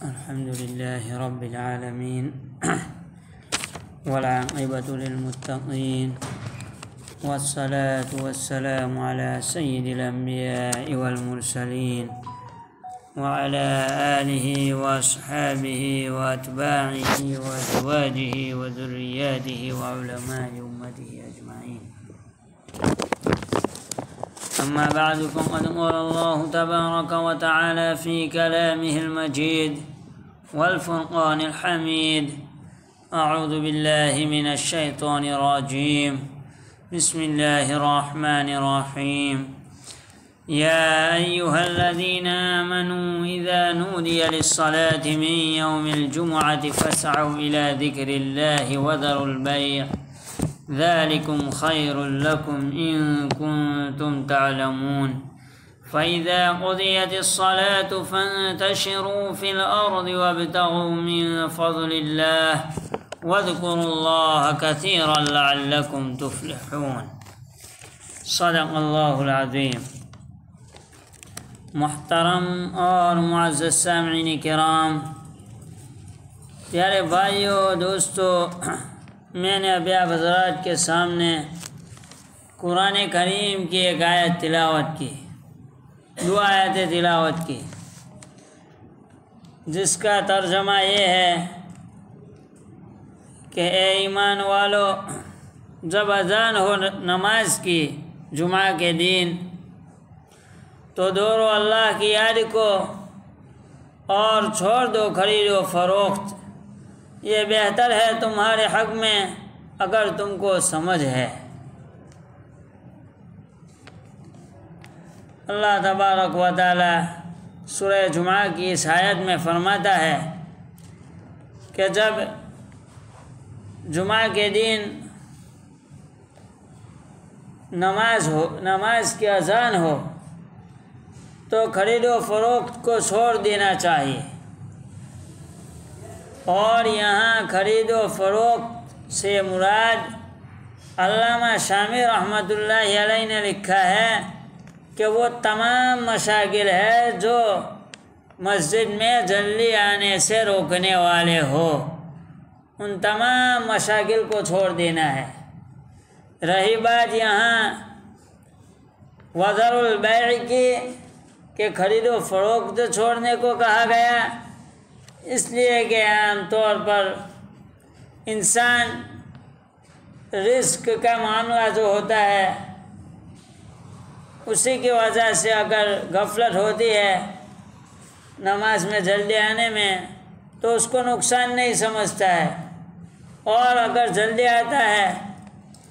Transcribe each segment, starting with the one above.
الحمد لله رب العالمين والعاقبة للمتقين والصلاة والسلام على سيد الأنبياء والمرسلين وعلى آله وأصحابه وأتباعه وأزواجه وذرياته وعلماء أمته أجمعين. أما بعد، فقد قال الله تبارك وتعالى في كلامه المجيد والفرقان الحميد: أعوذ بالله من الشيطان الرجيم، بسم الله الرحمن الرحيم. يا أيها الذين آمنوا إذا نودي للصلاة من يوم الجمعة فاسعوا إلى ذكر الله وذروا البيع، ذلكم خير لكم إن كنتم تعلمون. فإذا قضيت الصلاة فانتشروا في الأرض وابتغوا من فضل الله واذكروا الله كثيرا لعلكم تفلحون. صدق اللہ العظیم. محترم اور معزز سامعین کرام، پیارے بھائیو، دوستو، میں نے ابھی آپ حضرات کے سامنے قرآن کریم کی ایک آیت تلاوت کی، 2 آیتیں تلاوت کی، جس کا ترجمہ یہ ہے کہ اے ایمان والو، جب اذان ہو نماز کی جمعہ کے دن تو دوڑو اللہ کی یاد کو اور چھوڑ دو خرید و فروخت، یہ بہتر ہے تمہارے حق میں اگر تم کو سمجھ ہے۔ اللہ تبارک و تعالی سورہ جمعہ کی اس آیت میں فرماتا ہے کہ جب جمعہ کے دن نماز کی اذان ہو تو خرید و فروخت کو چھوڑ دینا چاہیے۔ اور یہاں خرید و فروخت سے مراد علامہ شامی رحمۃ اللہ علیہ نے لکھا ہے کہ وہ تمام مشاغل ہے جو مسجد میں جلدی آنے سے روکنے والے ہو، ان تمام مشاغل کو چھوڑ دینا ہے۔ رہی بات یہاں وذر البیع کی کہ خرید و فروخت چھوڑنے کو کہا گیا، اس لیے کہ عام طور پر انسان رزق کا معاملہ جو ہوتا ہے اسی کی وجہ سے اگر غفلت ہوتی ہے نماز میں جلدی آنے میں تو اس کو نقصان نہیں سمجھتا ہے، اور اگر جلدی آتا ہے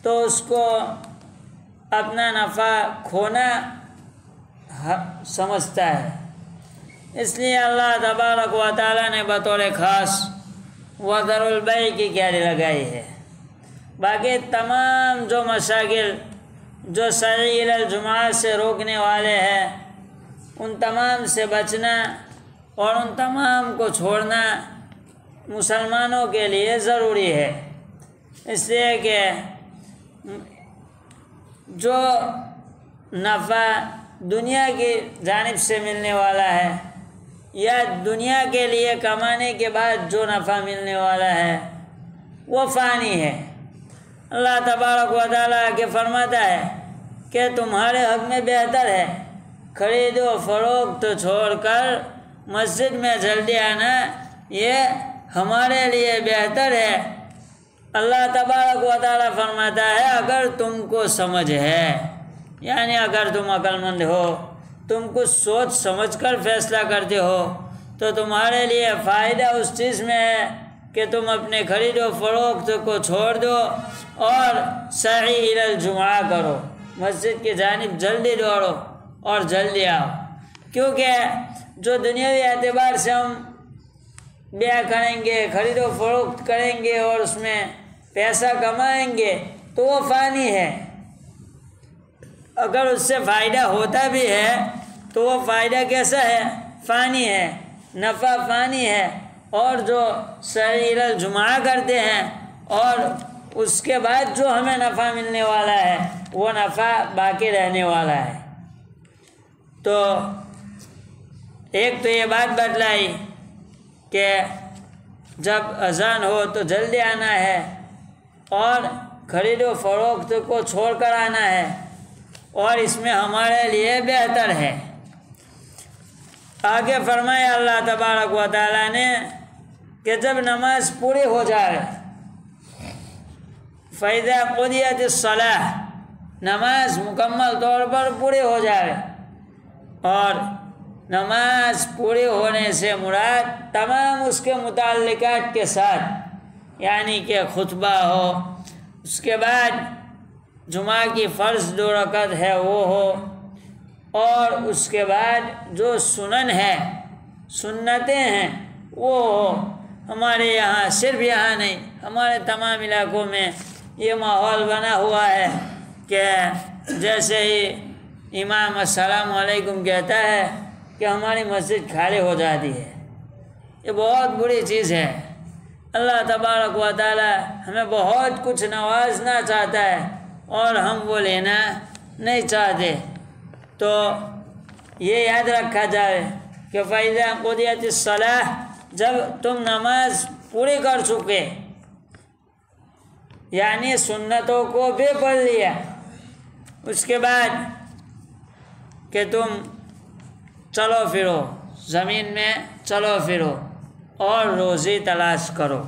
تو اس کو اپنا نفع کھونا سمجھتا ہے۔ اس لیے اللہ تبارک و تعالیٰ نے بطور خاص وذر البیع کی کیاری لگائی ہے۔ باقی تمام جو مشاغل جو سعی الی الجمعہ سے روکنے والے ہیں ان تمام سے بچنا اور ان تمام کو چھوڑنا مسلمانوں کے لیے ضروری ہے، اس لیے کہ جو نفع دنیا کی جانب سے ملنے والا ہے یا دنیا کے لیے کمانے کے بعد جو نفع ملنے والا ہے وہ فانی ہے۔ اللہ تبارک و تعالیٰ کے فرماتا ہے کہ تمہارے حق میں بہتر ہے خرید و فروخت چھوڑ کر مسجد میں جلدی آنا، یہ ہمارے لیے بہتر ہے۔ اللہ تبارک و تعالیٰ فرماتا ہے اگر تم کو سمجھ ہے، یعنی اگر تم عقل مند ہو، تم کچھ سوچ سمجھ کر فیصلہ کرتے ہو تو تمہارے لیے فائدہ اس چیز میں ہے کہ تم اپنے خرید و فروخت کو چھوڑ دو اور سعی الی الجمعہ کرو، مسجد کی جانب جلدی دوڑو اور جلدی آؤ، کیونکہ جو دنیاوی اعتبار سے ہم بیع کریں گے، خرید و فروخت کریں گے اور اس میں پیسہ کمائیں گے تو وہ فانی ہے۔ اگر اس سے فائدہ ہوتا بھی ہے تو وہ فائدہ کیسا ہے؟ فانی ہے، نفع فانی ہے۔ اور جو سعی الی الجمعہ کرتے ہیں اور اس کے بعد جو ہمیں نفع ملنے والا ہے وہ نفع باقی رہنے والا ہے۔ تو ایک تو یہ بات بتلائی کہ جب اذان ہو تو جلدی آنا ہے اور خرید و فروخت کو چھوڑ کر آنا ہے، اور اس میں ہمارے لیے بہتر ہے۔ آگے فرمایا اللہ تبارک و تعالیٰ نے کہ جب نماز پوری ہو جائے، فَإِذَا قُضِيَتِ الصَّلَاةُ، نماز مکمل طور پر پوری ہو جائے، اور نماز پوری ہونے سے مراد تمام اس کے متعلقات کے ساتھ، یعنی کہ خطبہ ہو، اس کے بعد جمعہ کی فرض 2 رکعت ہے وہ ہو، اور اس کے بعد جو سنن ہے، سنتیں ہیں وہ ہو۔ ہمارے یہاں، صرف یہاں نہیں، ہمارے تمام علاقوں میں یہ ماحول بنا ہوا ہے کہ جیسے ہی امام السلام علیکم کہتا ہے کہ ہماری مسجد خالی ہو جاتی ہے۔ یہ بہت بری چیز ہے۔ اللہ تبارک و تعالی ہمیں بہت کچھ نوازنا چاہتا ہے اور ہم وہ لینا نہیں چاہتے، تو یہ یاد رکھا جائے کہ فَإِذَا قُضِيَتِ الصَّلَاةُ، جب تم نماز پوری کر چکے، یعنی سنتوں کو بھی پڑھ لیا، اس کے بعد کہ تم چلو پھرو، زمین میں چلو پھرو اور روزی تلاش کرو۔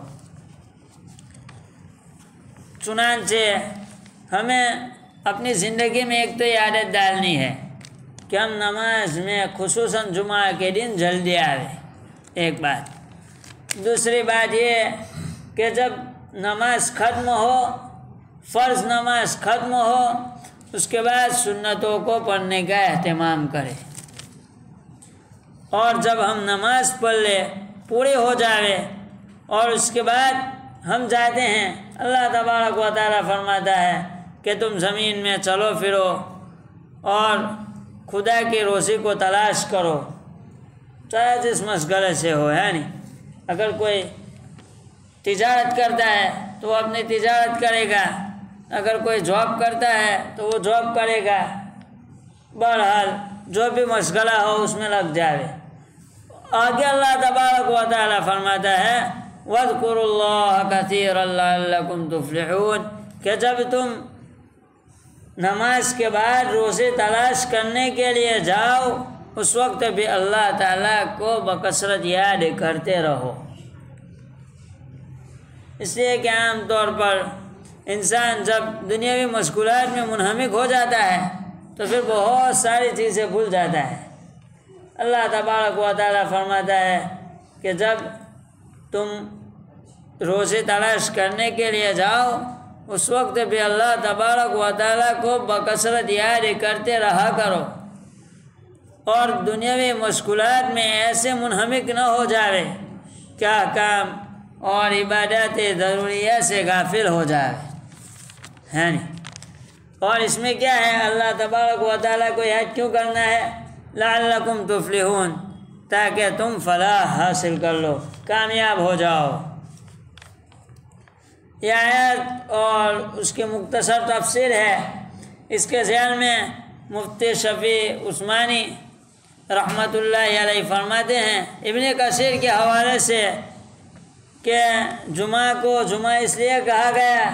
چنانچہ ہمیں اپنی زندگی میں ایک تو یہ عادت ڈالنی ہے کہ ہم نماز میں خصوصاً جمعہ کے دن جلدی آئے، ایک بات۔ دوسری بات یہ کہ جب نماز ختم ہو، فرض نماز ختم ہو، اس کے بعد سنتوں کو پڑھنے کا اہتمام کرے، اور جب ہم نماز پڑھ لے، پوری ہو جائے، اور اس کے بعد ہم جاتے ہیں، اللہ تبارک و تعالیٰ فرماتا ہے کہ تم زمین میں چلو پھرو اور خدا کی روزی کو تلاش کرو، چاہے جس مشغلے سے ہو، ہے نہیں۔ اگر کوئی تجارت کرتا ہے تو وہ اپنی تجارت کرے گا، اگر کوئی جاب کرتا ہے تو وہ جاب کرے گا، بہرحال جو بھی مشغلہ ہو اس میں لگ جائے۔ آگے اللہ تبارک و تعالیٰ فرماتا ہے وَاذْكُرُوا اللَّهَ كَثِيرًا لَعَلَّكُمْ تُفْلِحُونَ، کہ جب تم نماز کے بعد روزی تلاش کرنے کے لیے جاؤ، اس وقت بھی اللہ تعالیٰ کو بکثرت یاد کرتے رہو۔ اس لیے کہ عام طور پر انسان جب دنیاوی مشغولات میں منہمک ہو جاتا ہے تو پھر بہت ساری چیزیں بھول جاتا ہے۔ اللہ تبارک و تعالیٰ فرماتا ہے کہ جب تم روزی تلاش کرنے کے لیے جاؤ، اس وقت بھی اللہ تبارک و تعالیٰ کو بکثرت یاد کرتے رہا کرو، اور دنیاوی مشغولات میں ایسے منہمک نہ ہو جائے کہ احکام اور عبادات ضروریہ سے غافل ہو جائے، ہے نہیں۔ اور اس میں کیا ہے، اللہ تبارک و تعالیٰ کو یاد کیوں کرنا ہے؟ لعلکم تفلحون، تاکہ تم فلاح حاصل کر لو، کامیاب ہو جاؤ۔ یہ آیت اور اس کی مختصر تفسیر ہے، اس کے ذیل میں مفتی شفیع عثمانی رحمۃ اللہ علیہ فرماتے ہیں ابن کثیر کے حوالے سے کہ جمعہ کو جمعہ اس لیے کہا گیا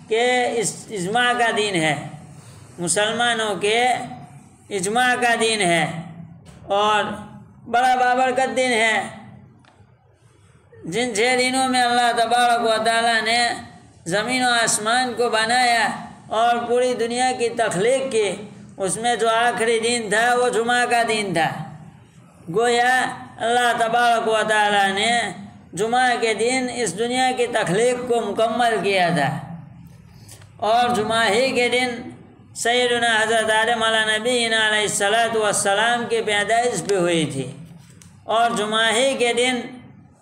کہ اس اجماع کا دین ہے، مسلمانوں کے اجماع کا دین ہے اور بڑا بابرکت دن ہے۔ جن 6 دنوں میں اللہ تبارک و تعالیٰ نے زمین و آسمان کو بنایا اور پوری دنیا کی تخلیق کی، اس میں جو آخری دن تھا وہ جمعہ کا دن تھا۔ گویا اللہ تبارک و تعالیٰ نے جمعہ کے دن اس دنیا کی تخلیق کو مکمل کیا تھا، اور جمعہ ہی کے دن سیدنا حضرت آدم علیہ نبینا علیہ السلام کی پیدائش بھی ہوئی تھی، اور جمعہ ہی کے دن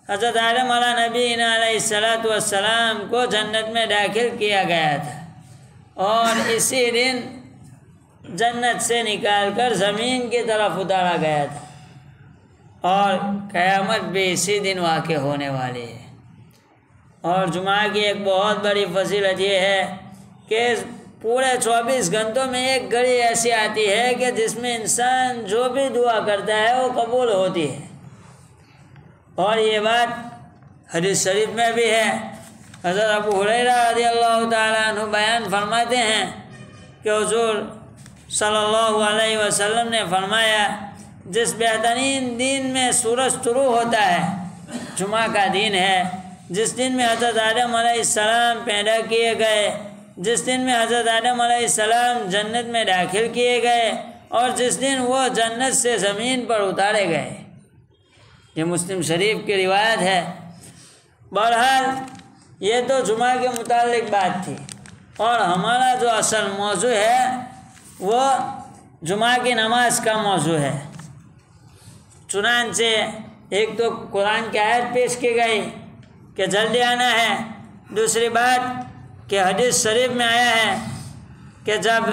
حضرت آدم علیہ نبینا علیہ السلام کو جنت میں داخل کیا گیا تھا، اور اسی دن جنت سے نکال کر زمین کی طرف اتارا گیا تھا، اور قیامت بھی اسی دن واقع ہونے والی ہے۔ اور جمعہ کی ایک بہت بڑی فضیلت یہ ہے کہ پورے 24 گھنٹوں میں ایک گھڑی ایسی آتی ہے کہ جس میں انسان جو بھی دعا کرتا ہے وہ قبول ہوتی ہے، اور یہ بات حدیث شریف میں بھی ہے۔ حضرت ابو ہریرہ رضی اللہ تعالیٰ عنہ بیان فرماتے ہیں کہ حضور صلی اللہ علیہ وسلم نے فرمایا جس بہترین دن میں سورج طلوع ہوتا ہے جمعہ کا دن ہے، جس دن میں حضرت آدم علیہ السلام پیدا کیے گئے، جس دن میں حضرت آدم علیہ السلام جنت میں داخل کیے گئے اور جس دن وہ جنت سے زمین پر اتارے گئے۔ یہ مسلم شریف کی روایت ہے۔ بہرحال یہ تو جمعہ کے متعلق بات تھی، اور ہمارا جو اصل موضوع ہے وہ جمعہ کی نماز کا موضوع ہے۔ چنانچہ ایک تو قرآن کی آیت پیش کی گئی کہ جلدی آنا ہے، دوسری بات کہ حدیث شریف میں آیا ہے کہ جب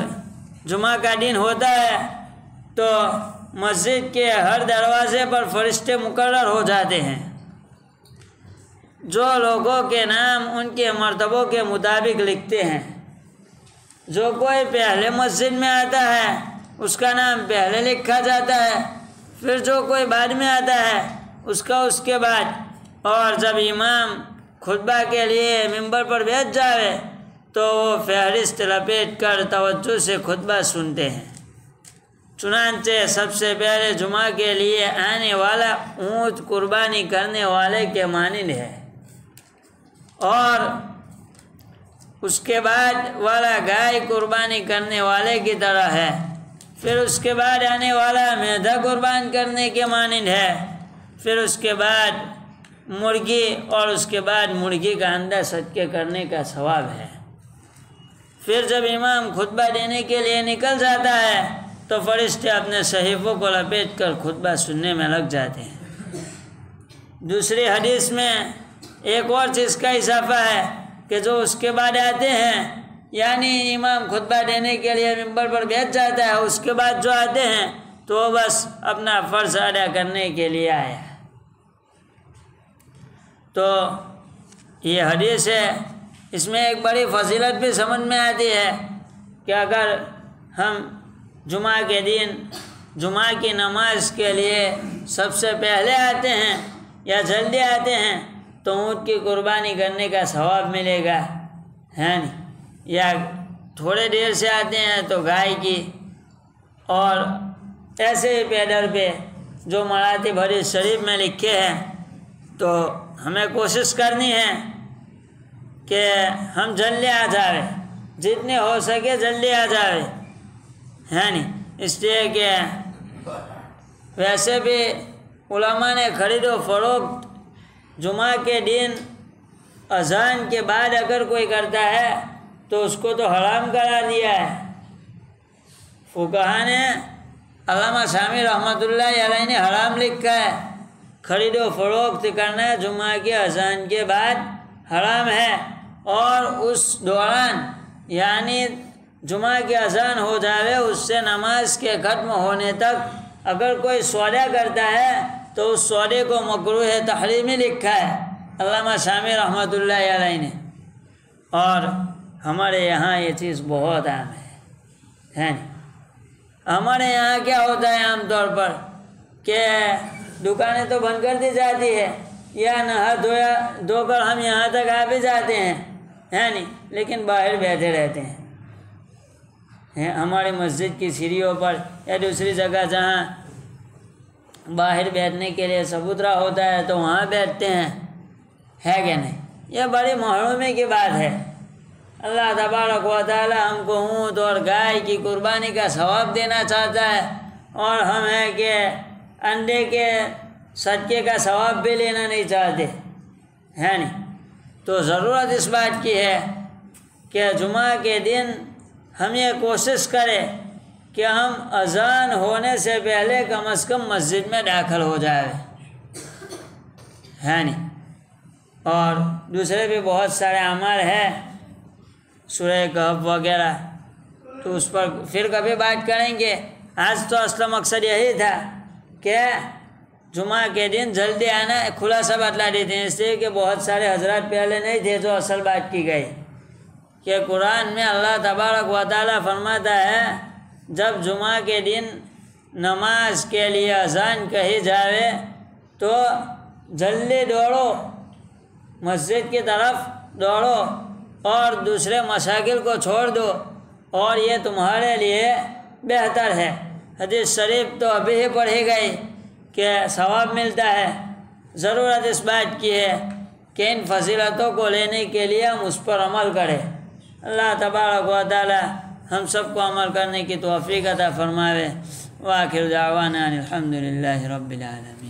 جمعہ کا دن ہوتا ہے تو مسجد کے ہر دروازے پر فرشتے مقرر ہو جاتے ہیں، جو لوگوں کے نام ان کے مرتبوں کے مطابق لکھتے ہیں۔ جو کوئی پہلے مسجد میں آتا ہے اس کا نام پہلے لکھا جاتا ہے، پھر جو کوئی بعد میں آتا ہے اس کا اس کے بعد، اور جب امام خطبہ کے لیے ممبر پر بیٹھ جائے تو وہ فہرست لپیٹ کر توجہ سے خطبہ سنتے ہیں۔ چنانچہ سب سے پہلے جمعہ کے لیے آنے والا اونٹ قربانی کرنے والے کے مانند ہے، اور اس کے بعد والا گائے قربانی کرنے والے کی طرح ہے، پھر اس کے بعد آنے والا میدہ قربان کرنے کے مانند ہے، پھر اس کے بعد مرغی، اور اس کے بعد مرغی کا انڈا صدقے کرنے کا ثواب ہے۔ پھر جب امام خطبہ دینے کے لیے نکل جاتا ہے تو فرشتے اپنے صحیفوں کو لپیٹ کر خطبہ سننے میں لگ جاتے ہیں۔ دوسری حدیث میں ایک اور چیز کا اضافہ ہے کہ جو اس کے بعد آتے ہیں، یعنی امام خطبہ دینے کے لیے ممبر پر بیٹھ جاتا ہے، اس کے بعد جو آتے ہیں تو وہ بس اپنا فرض ادا کرنے کے لیے آئے۔ تو یہ حدیث ہے، اس میں ایک بڑی فضیلت بھی سمجھ میں آتی ہے کہ اگر ہم جمعہ کے دن جمعہ کی نماز کے لیے سب سے پہلے آتے ہیں یا جلدی آتے ہیں تو اونٹ کی قربانی کرنے کا ثواب ملے گا، ہے نہیں؟ یا تھوڑے دیر سے آتے ہیں تو گائے کی، اور ایسے ہی پیدل پہ جو مراتب حدیث شریف میں لکھے ہیں۔ تو ہمیں کوشش کرنی ہے کہ ہم جلدی آ جائیں، جتنے ہو سکے جلدی آ جائیں، ہے نہیں؟ اس لیے کہ ویسے بھی علماء نے خرید و فروخت جمعہ کے دن اذان کے بعد اگر کوئی کرتا ہے تو اس کو تو حرام قرار دیا ہے۔ فقہا نے، علامہ شامی رحمۃ اللہ علیہ نے حرام لکھا ہے، خرید و فروخت کرنا جمعہ کے اذان کے بعد حرام ہے، اور اس دوران یعنی جمعہ کی اذان ہو جاوے اس سے نماز کے ختم ہونے تک اگر کوئی سودا کرتا ہے تو اس سودے کو مکروہ تحریمی لکھا ہے علامہ شامی رحمۃ اللہ علیہ نے۔ اور ہمارے یہاں یہ چیز بہت عام ہے۔ ہمارے یہاں کیا ہوتا ہے عام طور پر کہ دکانیں تو بند کر دی جاتی ہے، یا نہا دھو کر ہم یہاں تک آ بھی جاتے ہیں، ہے نہیں، لیکن باہر بیٹھے رہتے ہیں۔ ہماری مسجد کی سیڑھیوں پر یا دوسری جگہ جہاں باہر بیٹھنے کے لیے چبوترا ہوتا ہے تو وہاں بیٹھتے ہیں، ہے کہ نہیں؟ یہ بڑی محرومی کی بات ہے۔ اللہ تبارک و تعالی ہم کو اونٹ اور گائے کی قربانی کا ثواب دینا چاہتا ہے، اور ہم ہیں کہ انڈے کے صدقے کا ثواب بھی لینا نہیں چاہتے، ہے نہیں؟ تو ضرورت اس بات کی ہے کہ جمعہ کے دن ہم یہ کوشش کریں کہ ہم اذان ہونے سے پہلے کم از کم مسجد میں داخل ہو جائے، ہے نہیں؟ اور دوسرے بھی بہت سارے اعمال ہیں، سورہ کہف وغیرہ، تو اس پر پھر کبھی بات کریں گے۔ آج تو اصل مقصد یہی تھا کہ جمعہ کے دن جلدی آنا، خلاصہ بتلا دیتے ہیں، اس لیے کہ بہت سارے حضرات پہلے نہیں تھے جو اصل بات کی گئی کہ قرآن میں اللہ تبارک و تعالیٰ فرماتا ہے جب جمعہ کے دن نماز کے لیے اذان کہی جاوے تو جلدی دوڑو، مسجد کی طرف دوڑو اور دوسرے مشاغل کو چھوڑ دو، اور یہ تمہارے لیے بہتر ہے۔ حدیث شریف تو ابھی ہی پڑھی گئی کہ ثواب ملتا ہے۔ ضرورت اس بات کی ہے کہ ان فضیلتوں کو لینے کے لیے ہم اس پر عمل کریں۔ اللہ تبارک و تعالی ہم سب کو عمل کرنے کی توفیق عطا فرمائے۔ وآخر دعوانا الحمد للہ رب العالمین۔